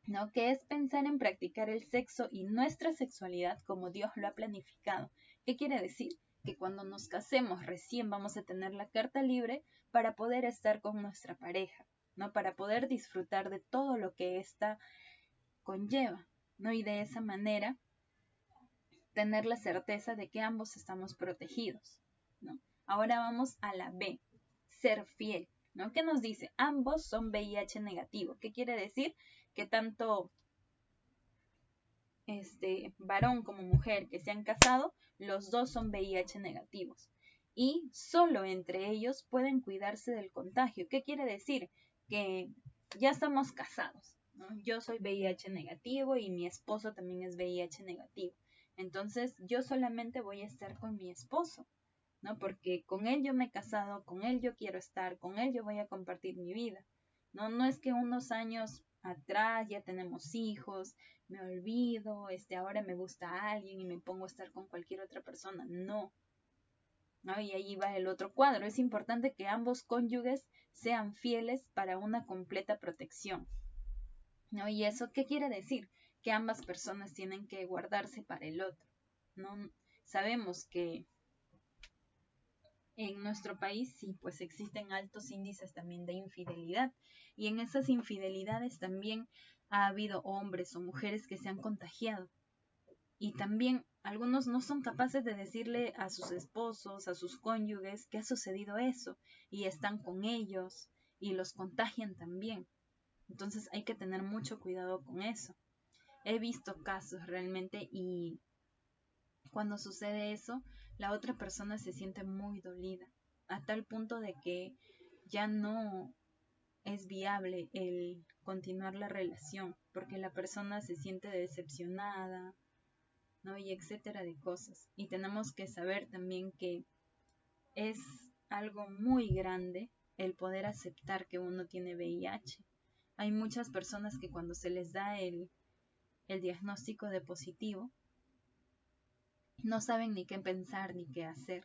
S1: ¿no? Que es pensar en practicar el sexo y nuestra sexualidad como Dios lo ha planificado. ¿Qué quiere decir? Que cuando nos casemos recién vamos a tener la carta libre para poder estar con nuestra pareja, ¿no? Para poder disfrutar de todo lo que ésta conlleva, ¿no? Y de esa manera tener la certeza de que ambos estamos protegidos, ¿no? Ahora vamos a la B, ser fiel, ¿no? ¿Qué nos dice? Ambos son VIH negativo. ¿Qué quiere decir? Que tanto varón como mujer que se han casado, los dos son VIH negativos. Y solo entre ellos pueden cuidarse del contagio. ¿Qué quiere decir? Que ya estamos casados, ¿no? Yo soy VIH negativo y mi esposo también es VIH negativo. Entonces yo solamente voy a estar con mi esposo, ¿no? Porque con él yo me he casado, con él yo quiero estar, con él yo voy a compartir mi vida, ¿no? No es que unos años atrás ya tenemos hijos, me olvido, ahora me gusta a alguien y me pongo a estar con cualquier otra persona, no. ¿No? Y ahí va el otro cuadro. Es importante que ambos cónyuges sean fieles para una completa protección, ¿no? ¿Y eso qué quiere decir? Que ambas personas tienen que guardarse para el otro, ¿no? Sabemos que en nuestro país sí, pues existen altos índices también de infidelidad y en esas infidelidades también ha habido hombres o mujeres que se han contagiado y también algunos no son capaces de decirle a sus esposos, a sus cónyuges que ha sucedido eso y están con ellos y los contagian también. Entonces hay que tener mucho cuidado con eso. He visto casos realmente y cuando sucede eso, la otra persona se siente muy dolida, a tal punto de que ya no es viable el continuar la relación, porque la persona se siente decepcionada, ¿no? Y etcétera de cosas. Y tenemos que saber también que es algo muy grande el poder aceptar que uno tiene VIH. Hay muchas personas que cuando se les da el diagnóstico de positivo, no saben ni qué pensar ni qué hacer.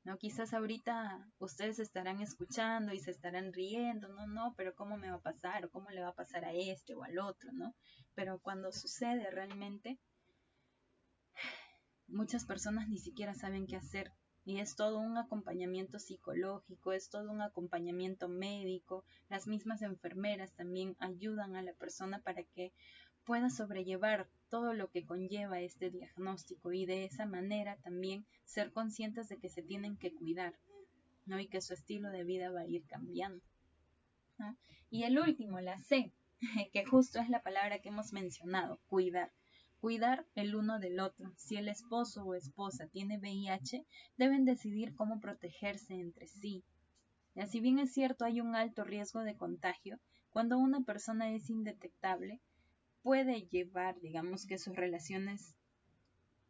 S1: ¿no? Quizás ahorita ustedes estarán escuchando y se estarán riendo, no, pero ¿cómo me va a pasar? ¿O cómo le va a pasar a este o al otro, ¿no? Pero cuando sucede realmente, muchas personas ni siquiera saben qué hacer. Y es todo un acompañamiento psicológico, es todo un acompañamiento médico. Las mismas enfermeras también ayudan a la persona para que pueda sobrellevar todo lo que conlleva este diagnóstico y de esa manera también ser conscientes de que se tienen que cuidar, ¿no? Y que su estilo de vida va a ir cambiando, ¿no? Y el último, la C, que justo es la palabra que hemos mencionado, cuidar. Cuidar el uno del otro. Si el esposo o esposa tiene VIH, deben decidir cómo protegerse entre sí. Y si bien es cierto hay un alto riesgo de contagio, cuando una persona es indetectable, puede llevar, digamos que sus relaciones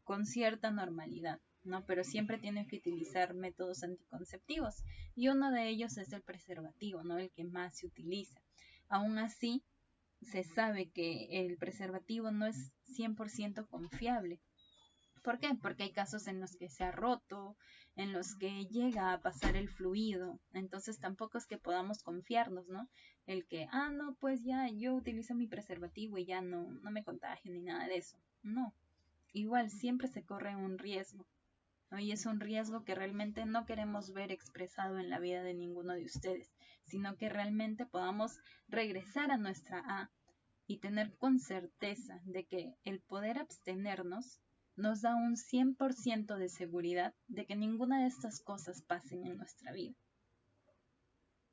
S1: con cierta normalidad, ¿no? Pero siempre tienen que utilizar métodos anticonceptivos y uno de ellos es el preservativo, ¿no? El que más se utiliza. Aún así, se sabe que el preservativo no es 100% confiable. ¿Por qué? Porque hay casos en los que se ha roto, en los que llega a pasar el fluido, entonces tampoco es que podamos confiarnos, ¿no? El que, no, pues ya yo utilizo mi preservativo y ya no me contagio ni nada de eso. No, igual siempre se corre un riesgo, ¿no? Y es un riesgo que realmente no queremos ver expresado en la vida de ninguno de ustedes, sino que realmente podamos regresar a nuestra A y tener con certeza de que el poder abstenernos nos da un 100% de seguridad de que ninguna de estas cosas pasen en nuestra vida,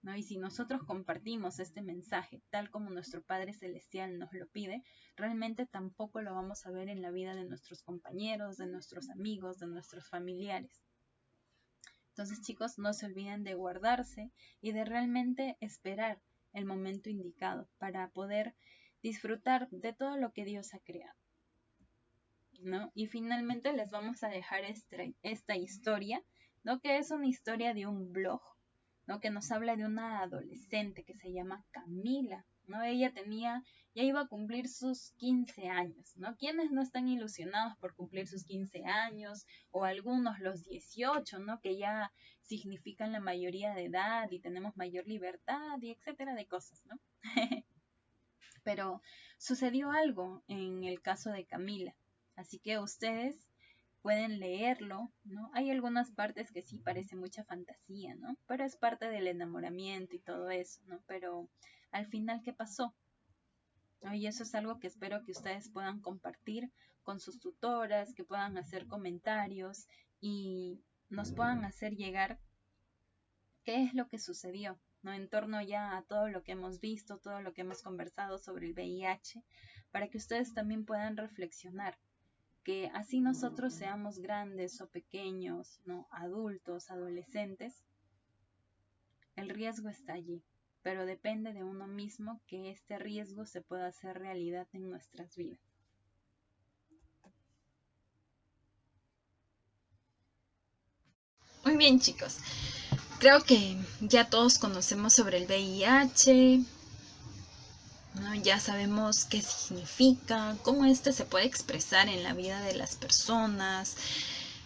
S1: ¿no? Y si nosotros compartimos este mensaje tal como nuestro Padre Celestial nos lo pide, realmente tampoco lo vamos a ver en la vida de nuestros compañeros, de nuestros amigos, de nuestros familiares. Entonces, chicos, no se olviden de guardarse y de realmente esperar el momento indicado para poder disfrutar de todo lo que Dios ha creado, ¿no? Y finalmente les vamos a dejar esta historia, ¿no? Que es una historia de un blog, ¿no? Que nos habla de una adolescente que se llama Camila, ¿no? Ella ya iba a cumplir sus 15 años, ¿no? ¿Quiénes no están ilusionados por cumplir sus 15 años? O algunos los 18, ¿no? Que ya significan la mayoría de edad y tenemos mayor libertad y etcétera de cosas, ¿no? Pero sucedió algo en el caso de Camila, así que ustedes pueden leerlo, ¿no? Hay algunas partes que sí parece mucha fantasía, ¿no? Pero es parte del enamoramiento y todo eso, ¿no? Pero al final, ¿qué pasó? ¿No? Y eso es algo que espero que ustedes puedan compartir con sus tutoras, que puedan hacer comentarios y nos puedan hacer llegar qué es lo que sucedió, ¿no? En torno ya a todo lo que hemos visto, todo lo que hemos conversado sobre el VIH, para que ustedes también puedan reflexionar que así nosotros seamos grandes o pequeños, ¿no? Adultos, adolescentes, el riesgo está allí, pero depende de uno mismo que este riesgo se pueda hacer realidad en nuestras vidas. Muy bien, chicos. Creo que ya todos conocemos sobre el VIH, ¿no? Ya sabemos qué significa, cómo este se puede expresar en la vida de las personas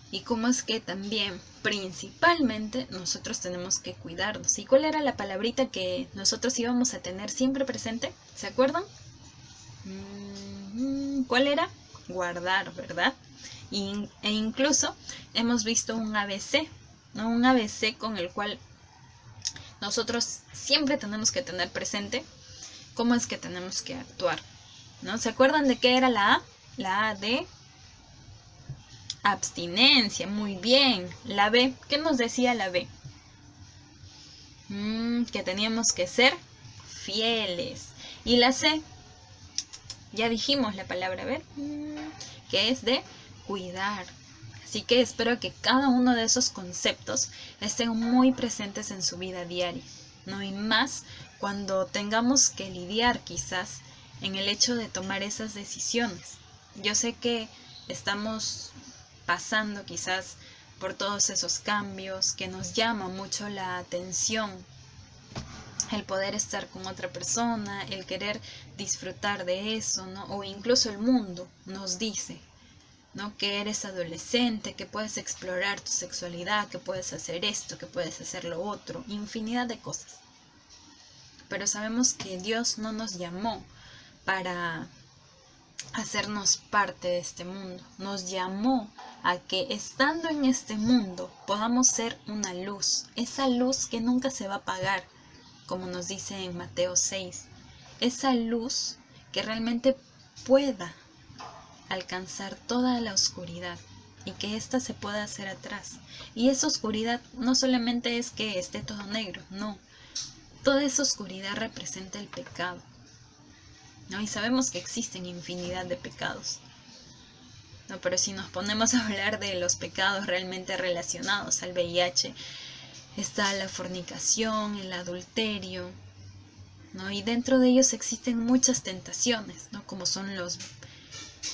S1: y cómo es que también, principalmente, nosotros tenemos que cuidarnos. ¿Y cuál era la palabrita que nosotros íbamos a tener siempre presente? ¿Se acuerdan? ¿Cuál era? Guardar, ¿verdad? E incluso hemos visto un ABC, ¿no? Un ABC con el cual nosotros siempre tenemos que tener presente cómo es que tenemos que actuar, ¿no? ¿Se acuerdan de qué era la A? La A de abstinencia, muy bien. La B, ¿qué nos decía la B? Que teníamos que ser fieles. Y la C, ya dijimos la palabra, a ver, que es de cuidar. Así que espero que cada uno de esos conceptos estén muy presentes en su vida diaria, ¿no? Y más cuando tengamos que lidiar quizás en el hecho de tomar esas decisiones. Yo sé que estamos pasando quizás por todos esos cambios que nos llama mucho la atención, el poder estar con otra persona, el querer disfrutar de eso, ¿no? O incluso el mundo nos dice, ¿no? Que eres adolescente, que puedes explorar tu sexualidad, que puedes hacer esto, que puedes hacer lo otro, infinidad de cosas. Pero sabemos que Dios no nos llamó para hacernos parte de este mundo. Nos llamó a que estando en este mundo podamos ser una luz, esa luz que nunca se va a apagar, como nos dice en Mateo 6, esa luz que realmente pueda alcanzar toda la oscuridad y que ésta se pueda hacer atrás. Y esa oscuridad no solamente es que esté todo negro, no. Toda esa oscuridad representa el pecado, ¿no? Y sabemos que existen infinidad de pecados, ¿no? Pero si nos ponemos a hablar de los pecados realmente relacionados al VIH, está la fornicación, el adulterio, ¿no? Y dentro de ellos existen muchas tentaciones, ¿no? Como son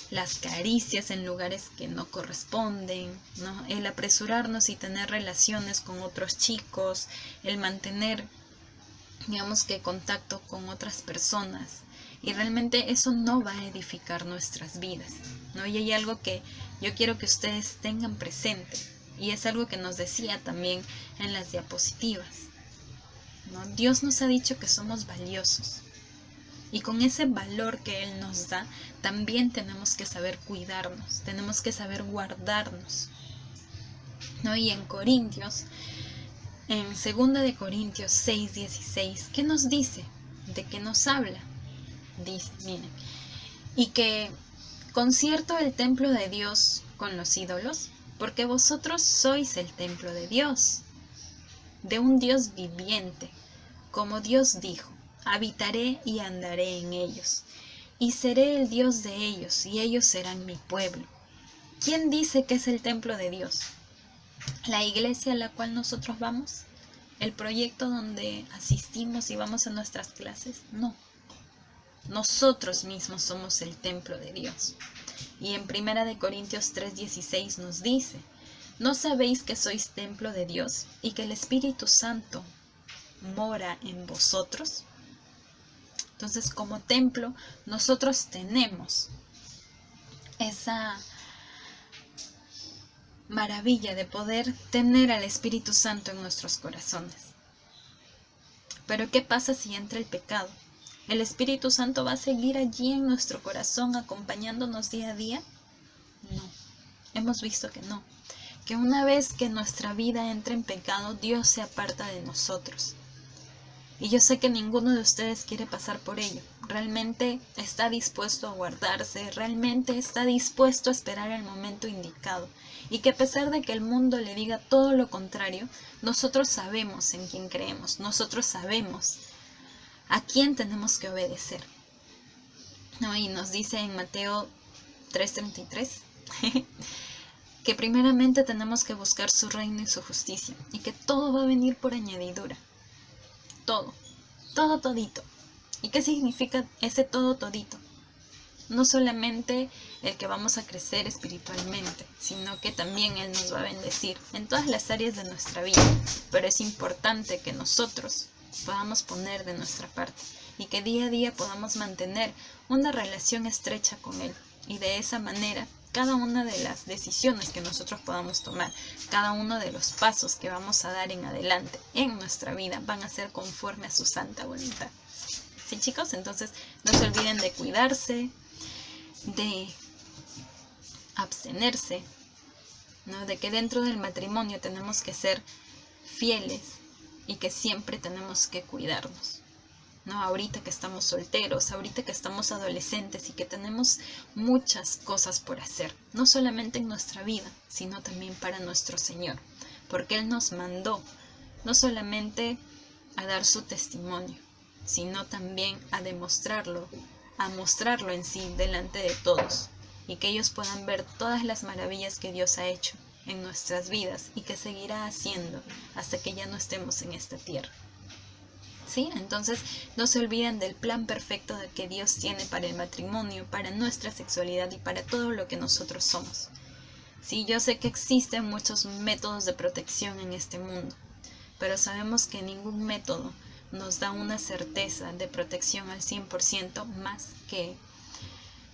S1: las caricias en lugares que no corresponden, ¿no? El apresurarnos y tener relaciones con otros chicos, el mantener, digamos que, contacto con otras personas. Y realmente eso no va a edificar nuestras vidas, ¿no? Y hay algo que yo quiero que ustedes tengan presente, y es algo que nos decía también en las diapositivas, ¿no? Dios nos ha dicho que somos valiosos. Y con ese valor que Él nos da, también tenemos que saber cuidarnos, tenemos que saber guardarnos, ¿no? Y en Corintios, en 2 de Corintios 6:16, ¿qué nos dice? ¿De qué nos habla? Dice, miren, y que concierto el templo de Dios con los ídolos, porque vosotros sois el templo de Dios, de un Dios viviente, como Dios dijo, habitaré y andaré en ellos, y seré el Dios de ellos, y ellos serán mi pueblo. ¿Quién dice que es el templo de Dios? ¿La iglesia a la cual nosotros vamos? ¿El proyecto donde asistimos y vamos a nuestras clases? No. Nosotros mismos somos el templo de Dios. Y en 1 de Corintios 3:16 nos dice, ¿no sabéis que sois templo de Dios y que el Espíritu Santo mora en vosotros? Entonces, como templo, nosotros tenemos esa maravilla de poder tener al Espíritu Santo en nuestros corazones. Pero ¿qué pasa si entra el pecado? ¿El Espíritu Santo va a seguir allí en nuestro corazón acompañándonos día a día? No, hemos visto que no. Que una vez que nuestra vida entra en pecado, Dios se aparta de nosotros. Y yo sé que ninguno de ustedes quiere pasar por ello. Realmente está dispuesto a guardarse, realmente está dispuesto a esperar el momento indicado. Y que a pesar de que el mundo le diga todo lo contrario, nosotros sabemos en quién creemos, nosotros sabemos a quién tenemos que obedecer, ¿no? Y nos dice en Mateo 3:33 que primeramente tenemos que buscar su reino y su justicia, y que todo va a venir por añadidura. Todo, todito. ¿Y qué significa ese todo todito? No solamente el que vamos a crecer espiritualmente, sino que también Él nos va a bendecir en todas las áreas de nuestra vida. Pero es importante que nosotros podamos poner de nuestra parte y que día a día podamos mantener una relación estrecha con Él. Y de esa manera, cada una de las decisiones que nosotros podamos tomar, cada uno de los pasos que vamos a dar en adelante en nuestra vida van a ser conforme a su santa voluntad. ¿Sí, chicos? Entonces, no se olviden de cuidarse, de abstenerse, ¿no? De que dentro del matrimonio tenemos que ser fieles y que siempre tenemos que cuidarnos, ¿no? Ahorita que estamos solteros, ahorita que estamos adolescentes y que tenemos muchas cosas por hacer, no solamente en nuestra vida, sino también para nuestro Señor, porque Él nos mandó no solamente a dar su testimonio, sino también a demostrarlo, a mostrarlo en sí delante de todos, y que ellos puedan ver todas las maravillas que Dios ha hecho en nuestras vidas y que seguirá haciendo hasta que ya no estemos en esta tierra. ¿Sí? Entonces, no se olviden del plan perfecto que Dios tiene para el matrimonio, para nuestra sexualidad y para todo lo que nosotros somos. Sí, yo sé que existen muchos métodos de protección en este mundo, pero sabemos que ningún método nos da una certeza de protección al 100% más que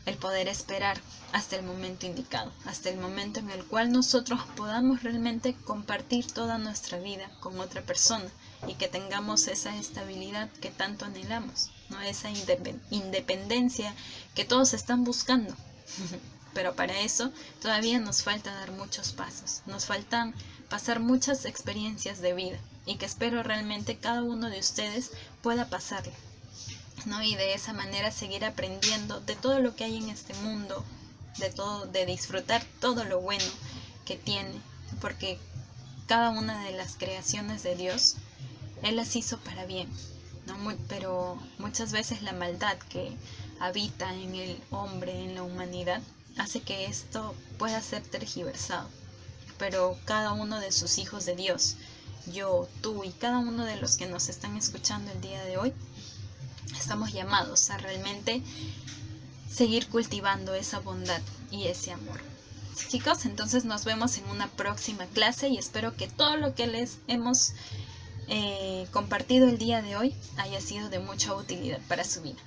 S1: el poder esperar hasta el momento indicado, hasta el momento en el cual nosotros podamos realmente compartir toda nuestra vida con otra persona y que tengamos esa estabilidad que tanto anhelamos, ¿no? Esa independencia que todos están buscando. Pero para eso todavía nos falta dar muchos pasos, nos faltan pasar muchas experiencias de vida y que espero realmente cada uno de ustedes pueda pasarlo, ¿no? Y de esa manera seguir aprendiendo de todo lo que hay en este mundo, de disfrutar todo lo bueno que tiene, porque cada una de las creaciones de Dios, Él las hizo para bien, ¿no? Pero muchas veces la maldad que habita en el hombre, en la humanidad, hace que esto pueda ser tergiversado. Pero cada uno de sus hijos de Dios, yo, tú y cada uno de los que nos están escuchando el día de hoy, estamos llamados a realmente seguir cultivando esa bondad y ese amor. Chicos, entonces nos vemos en una próxima clase y espero que todo lo que les hemos compartido el día de hoy haya sido de mucha utilidad para su vida.